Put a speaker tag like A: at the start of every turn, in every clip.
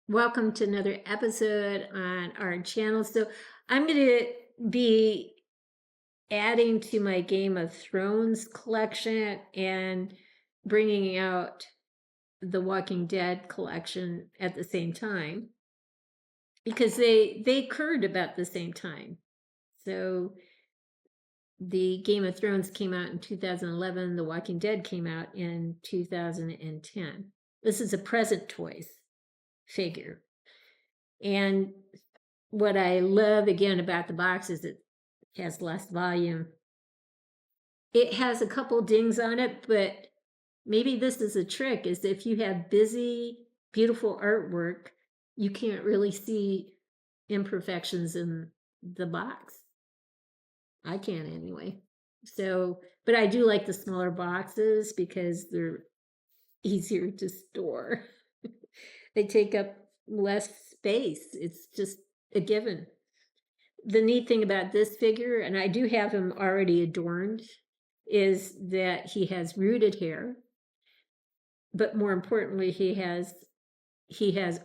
A: Welcome to another episode on our channel. So, I'm going to be adding to my Game of Thrones collection and bringing out the Walking Dead collection at the same time because they occurred about the same time. So, the Game of Thrones came out in 2011, The Walking Dead came out in 2010. This is a present toys figure. And what I love again about the box is it has less volume. It has a couple dings on it, but maybe this is a trick, is if you have busy, beautiful artwork, you can't really see imperfections in the box. I can't anyway. So, but I do like the smaller boxes because they're easier to store. They take up less space. It's just a given. The neat thing about this figure, and I do have him already adorned, is that he has rooted hair, but more importantly, he has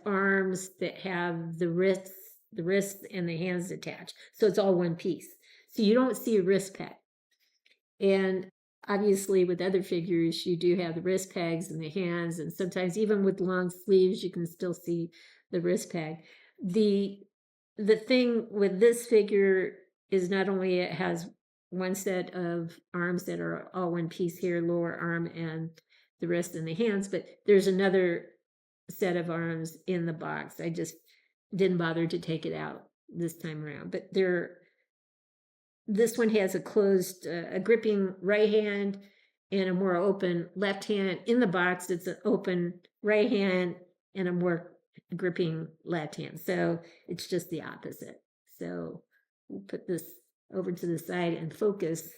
A: arms that have the wrists and the hands attached. So it's all one piece. So you don't see a wrist peg. And obviously with other figures, you do have the wrist pegs and the hands, and sometimes even with long sleeves, you can still see the wrist peg. The thing with this figure is not only it has one set of arms that are all one piece here, lower arm and the wrist and the hands, but there's another set of arms in the box. I just didn't bother to take it out this time around, but this one has a closed, a gripping right hand and a more open left hand. In the box, it's an open right hand and a more gripping left hand. So it's just the opposite. So we'll put this over to the side and focus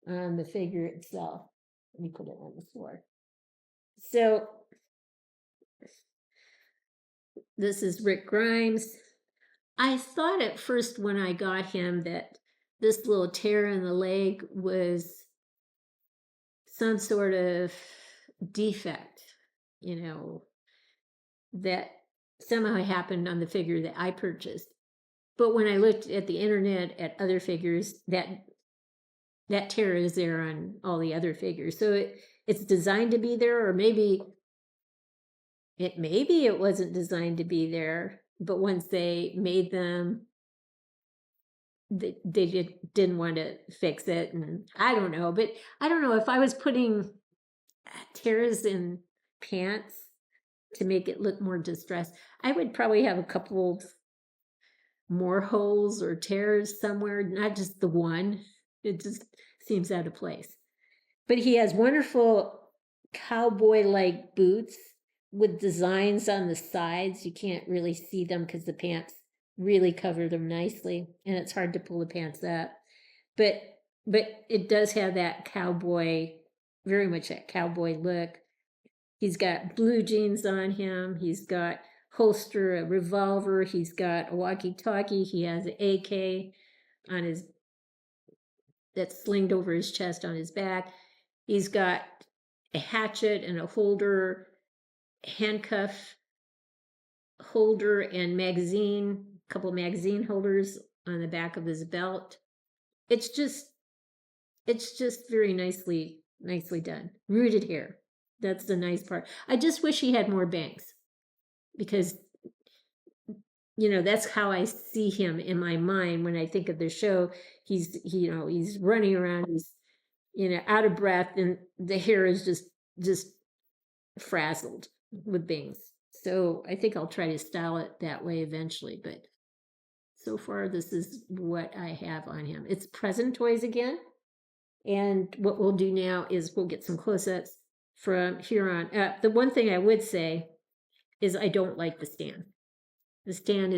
A: on the figure itself. Let me put it on the floor. So this is Rick Grimes. I thought at first when I got him that this little tear in the leg was some sort of defect, that somehow happened on the figure that I purchased. But when I looked at the internet at other figures, that tear is there on all the other figures. So it's designed to be there, or maybe it wasn't designed to be there, but once they made them, they didn't want to fix it, and I don't know. But I don't know if I was putting tears in pants to make it look more distressed, I would probably have a couple more holes or tears somewhere, not just the one. It just seems out of place. But he has wonderful cowboy-like boots with designs on the sides. You can't really see them because the pants really cover them nicely, and it's hard to pull the pants up. But it does have that cowboy, very much that cowboy look. He's got blue jeans on him. He's got holster, a revolver. He's got a walkie-talkie. He has an AK on his that's slinged over his chest on his back. He's got a hatchet and a holder, handcuff holder, and a couple magazine holders on the back of his belt. It's just very nicely done. Rooted hair. That's the nice part. I just wish he had more bangs, because that's how I see him in my mind when I think of the show. He's running around, he's out of breath, and the hair is just frazzled with bangs. So I think I'll try to style it that way eventually, but so far this is what I have on him. It's present toys again. And what we'll do now is we'll get some close-ups from here on up. The one thing I would say is I don't like the stand. The stand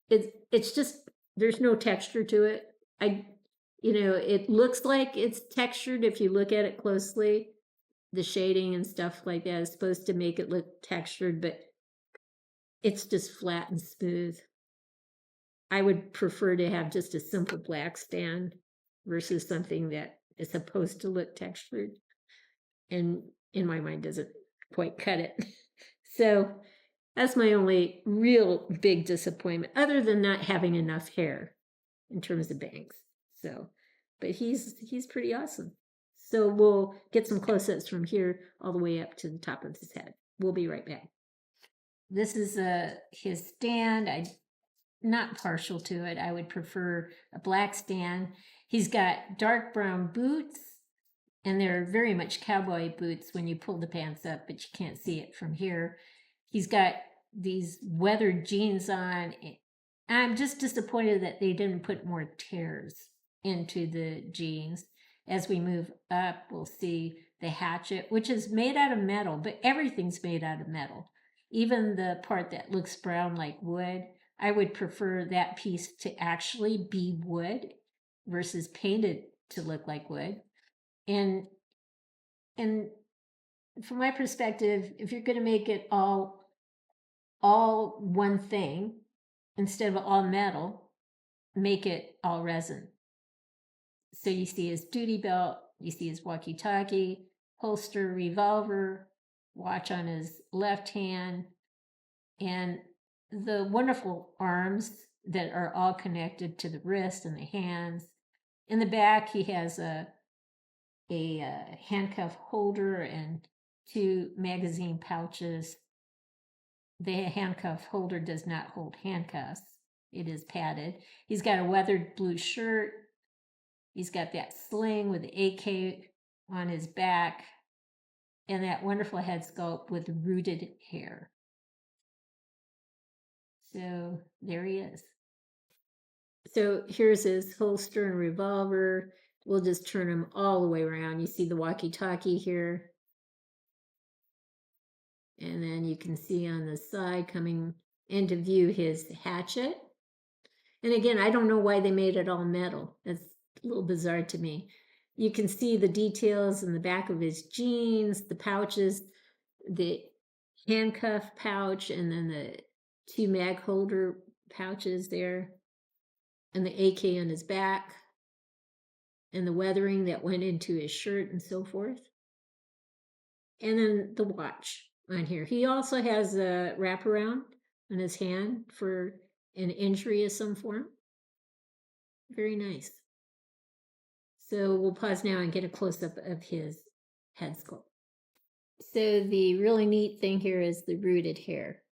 A: it's just, there's no texture to it. It looks like it's textured if you look at it closely. The shading and stuff like that is supposed to make it look textured, but it's just flat and smooth. I would prefer to have just a simple black stand versus something that is supposed to look textured, and in my mind doesn't quite cut it. So That's my only real big disappointment, other than not having enough hair in terms of bangs. So, but he's pretty awesome. So we'll get some close-ups from here all the way up to the top of his head. We'll be right back. This is his stand. I'm not partial to it. I would prefer a black stand. He's got dark brown boots, and they're very much cowboy boots when you pull the pants up, but you can't see it from here. He's got these weathered jeans on. I'm just disappointed that they didn't put more tears into the jeans. As we move up, we'll see the hatchet, which is made out of metal, but everything's made out of metal. Even the part that looks brown like wood, I would prefer that piece to actually be wood versus painted to look like wood. And and from my perspective, if you're going to make it all one thing instead of all metal, make it all resin. So you see his duty belt, you see his walkie-talkie, holster, revolver, watch on his left hand, and the wonderful arms that are all connected to the wrist and the hands. In the back, he has a handcuff holder and two magazine pouches. The handcuff holder does not hold handcuffs. It is padded. He's got a weathered blue shirt. He's got that sling with the AK on his back and that wonderful head sculpt with rooted hair. So there he is. So here's his holster and revolver. We'll just turn him all the way around. You see the walkie-talkie here. And then you can see on the side coming into view his hatchet. And again, I don't know why they made it all metal. That's a little bizarre to me. You can see the details in the back of his jeans, the pouches, the handcuff pouch, and then the two mag holder pouches there, and the AK on his back, and the weathering that went into his shirt and so forth. And then the watch on here. He also has a wraparound on his hand for an injury of some form. Very nice. So we'll pause now and get a close-up of his head sculpt. So the really neat thing here is the rooted hair.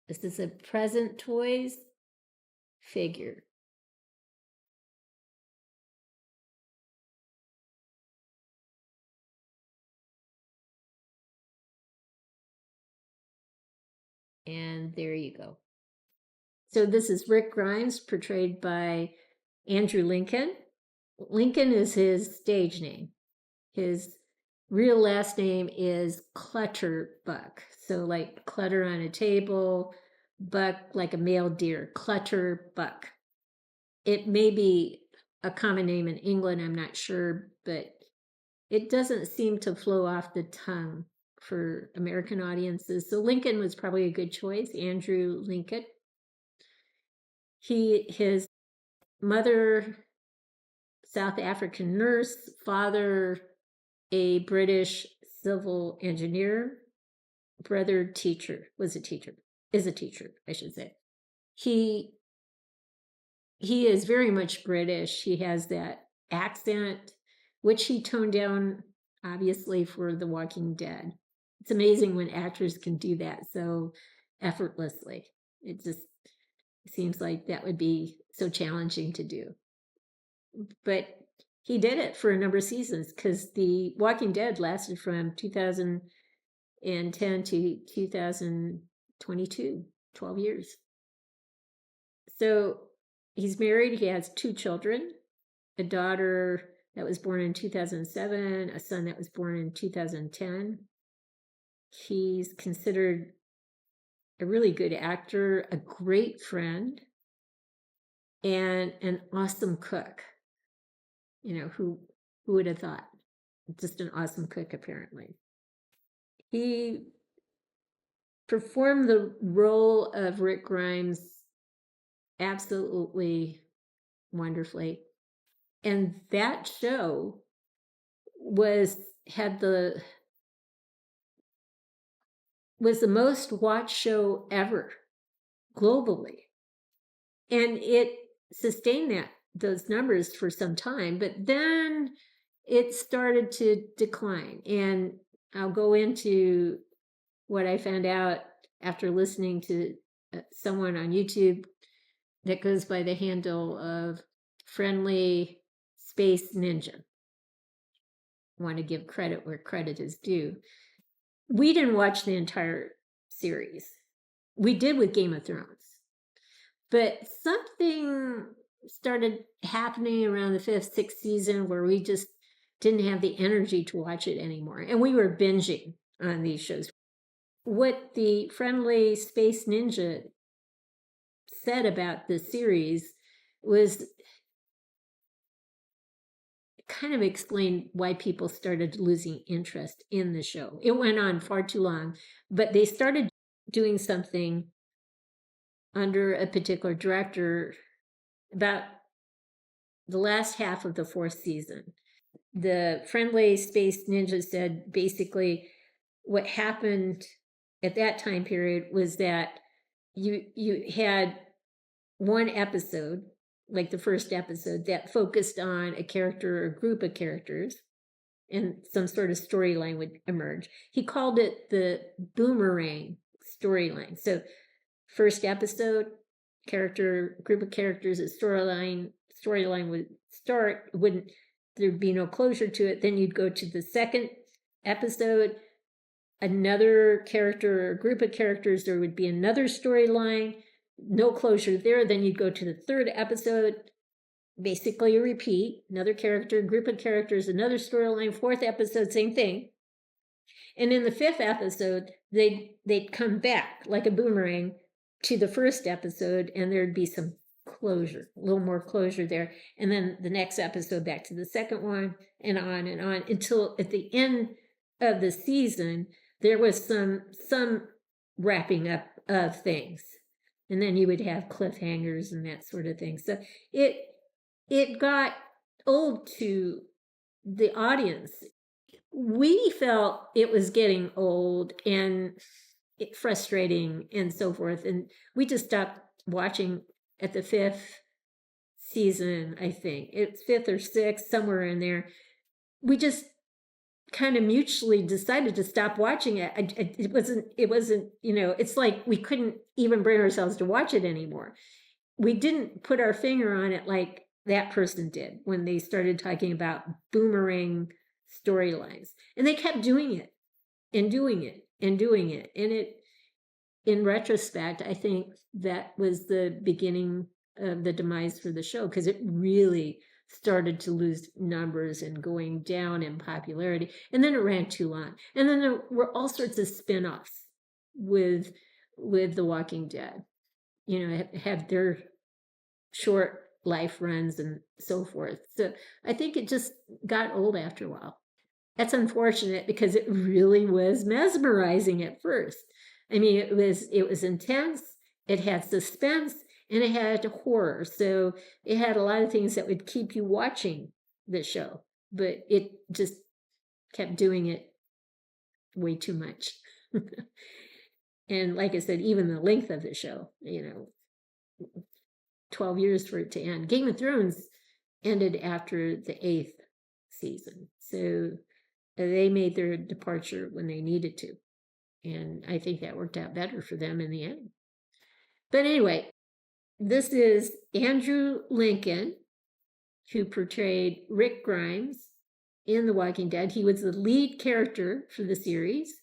A: This is a Present Toys figure. And there you go. So this is Rick Grimes, portrayed by Andrew Lincoln. Lincoln is his stage name. His real last name is Clutterbuck. So like clutter on a table, buck like a male deer, Clutterbuck. It may be a common name in England, I'm not sure, but it doesn't seem to flow off the tongue for American audiences. So Lincoln was probably a good choice, Andrew Lincoln. His mother, South African nurse, father, a British civil engineer, brother, teacher, is a teacher, I should say. He is very much British. He has that accent, which he toned down, obviously, for The Walking Dead. It's amazing when actors can do that so effortlessly. It just seems like that would be so challenging to do. But he did it for a number of seasons because The Walking Dead lasted from 2010 to 2022, 12 years. So he's married. He has two children, a daughter that was born in 2007, a son that was born in 2010. He's considered a really good actor, a great friend, and an awesome cook. You know, who would have thought? Just an awesome cook, apparently. He performed the role of Rick Grimes absolutely wonderfully. And that show had the was the most watched show ever globally. And it sustained those numbers for some time, but then it started to decline. And I'll go into what I found out after listening to someone on YouTube that goes by the handle of Friendly Space Ninja. I want to give credit where credit is due. We didn't watch the entire series. We did with Game of Thrones. But something started happening around the 5th, 6th season where we just didn't have the energy to watch it anymore. And we were binging on these shows. What the Friendly Space Ninja said about the series was kind of explained why people started losing interest in the show. It went on far too long, but they started doing something under a particular director about the last half of the 4th season. The Friendly Space Ninja said basically what happened at that time period was that you had one episode, like the first episode, that focused on a character or group of characters, and some sort of storyline would emerge. He called it the boomerang storyline. So first episode, group of characters, a storyline would start, there'd be no closure to it. Then you'd go to the second episode, another character or group of characters, there would be another storyline, no closure there. Then you'd go to the third episode, basically a repeat, another character, group of characters, another storyline, fourth episode, same thing. And in the 5th episode, they'd come back like a boomerang to the first episode, and there'd be some closure, a little more closure there. And then the next episode back to the second one, and on until at the end of the season, there was some wrapping up of things. And then you would have cliffhangers and that sort of thing. So it got old to the audience. We felt it was getting old and frustrating and so forth. And we just stopped watching at the 5th season, I think. It's 5th or 6th, somewhere in there. We just kind of mutually decided to stop watching it. It wasn't, it's like we couldn't even bring ourselves to watch it anymore. We didn't put our finger on it like that person did when they started talking about boomerang storylines. And they kept doing it and doing it and doing it. And in retrospect, I think that was the beginning of the demise for the show, because it really started to lose numbers and going down in popularity. And then it ran too long. And then there were all sorts of spin-offs with The Walking Dead, have their short life runs and so forth. So I think it just got old after a while. That's unfortunate, because it really was mesmerizing at first. I mean, it was intense, it had suspense, and it had horror. So it had a lot of things that would keep you watching the show, but it just kept doing it way too much. And like I said, even the length of the show, 12 years for it to end. Game of Thrones ended after the 8th season. So they made their departure when they needed to. And I think that worked out better for them in the end. But anyway, this is Andrew Lincoln, who portrayed Rick Grimes in The Walking Dead. He was the lead character for the series,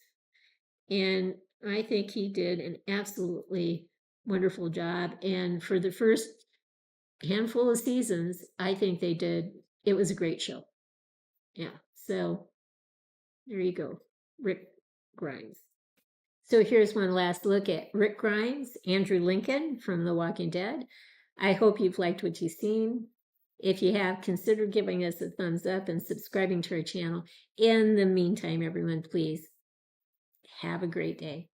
A: and I think he did an absolutely wonderful job. And for the first handful of seasons, I think it was a great show. Yeah, so there you go, Rick Grimes. So here's one last look at Rick Grimes, Andrew Lincoln from The Walking Dead. I hope you've liked what you've seen. If you have, consider giving us a thumbs up and subscribing to our channel. In the meantime, everyone, please have a great day.